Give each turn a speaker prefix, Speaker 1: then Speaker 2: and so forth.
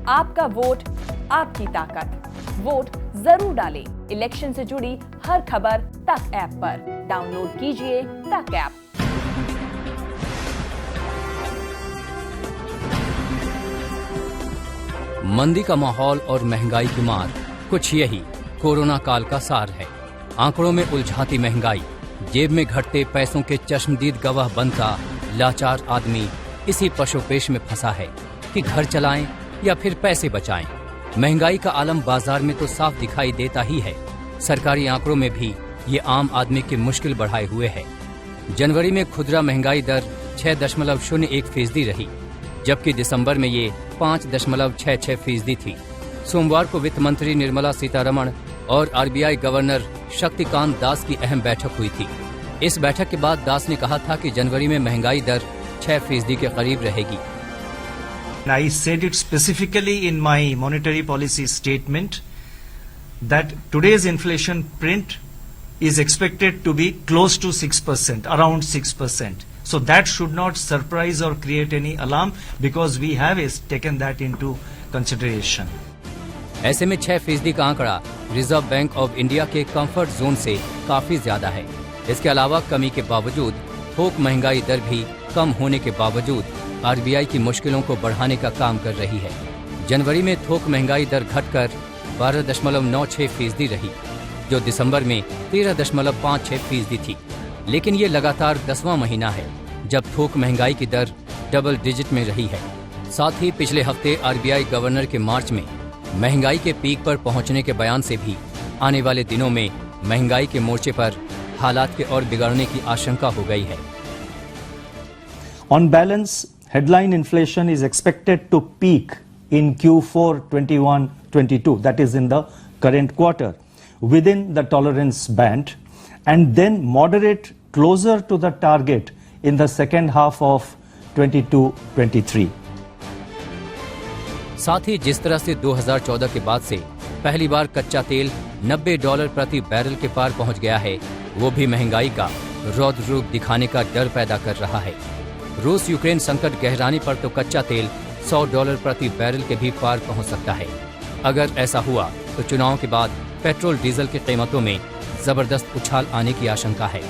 Speaker 1: आपका वोट, आपकी ताकत। वोट जरूर डालें। इलेक्शन से जुड़ी हर खबर तक ऐप पर डाउनलोड कीजिए तक ऐप।
Speaker 2: मंदी का माहौल और महंगाई की मार, कुछ यही कोरोना काल का सार है। आंकड़ों में उलझाती महंगाई, जेब में घटते पैसों के चश्मदीद गवाह बनता लाचार आदमी इसी पशोपेश में फंसा है कि घर चलाएं या फिर पैसे बचाएं। महंगाई का आलम बाजार में तो साफ दिखाई देता ही है, सरकारी आंकड़ों में भी ये आम आदमी की मुश्किल बढ़ाए हुए है। जनवरी में खुदरा महंगाई दर 6.01% रही, जबकि दिसंबर में ये 5.66% थी। सोमवार को वित्त मंत्री निर्मला सीतारमण और आरबीआई गवर्नर शक्तिकांत दास की अहम बैठक हुई थी। इस बैठक के बाद दास ने कहा था कि जनवरी में महंगाई दर 6% के करीब रहेगी।
Speaker 3: I said it specifically in my monetary policy statement that today's inflation print is expected to be close to 6%, around 6%. So that should not surprise or create any alarm because we have taken that into consideration.
Speaker 2: ऐसे में 6% का आंकड़ा reserve bank of India के comfort zone से काफी ज्यादा है। इसके अलावा कमी के बावजूद, थोक महंगाई दर भी कम होने के बावजूद आरबीआई की मुश्किलों को बढ़ाने का काम कर रही है। जनवरी में थोक महंगाई दर घटकर 12.96% रही, जो दिसंबर में 13.56% थी। लेकिन ये लगातार 10वां महीना है जब थोक महंगाई की दर डबल डिजिट में रही है। साथ ही पिछले हफ्ते आरबीआई गवर्नर के मार्च में महंगाई के पीक पर पहुंचने के बयान से भी आने वाले दिनों में महंगाई के मोर्चे पर हालात के और बिगड़ने की आशंका हो गई है।
Speaker 3: On balance, headline inflation is expected to peak in Q4 21-22, that is in the current quarter, within the tolerance band, and then moderate closer to the target in the second half of 22-23.
Speaker 2: साथ ही जिस तरह से 2014 के बाद से पहली बार कच्चा तेल $90 प्रति बैरल के पार पहुंच गया है, वो भी महंगाई का रौद्र रूप दिखाने का डर पैदा कर रहा है। रूस यूक्रेन संकट गहराने पर तो कच्चा तेल $100 प्रति बैरल के भी पार पहुंच सकता है। अगर ऐसा हुआ तो चुनाव के बाद पेट्रोल डीजल की कीमतों में जबरदस्त उछाल आने की आशंका है।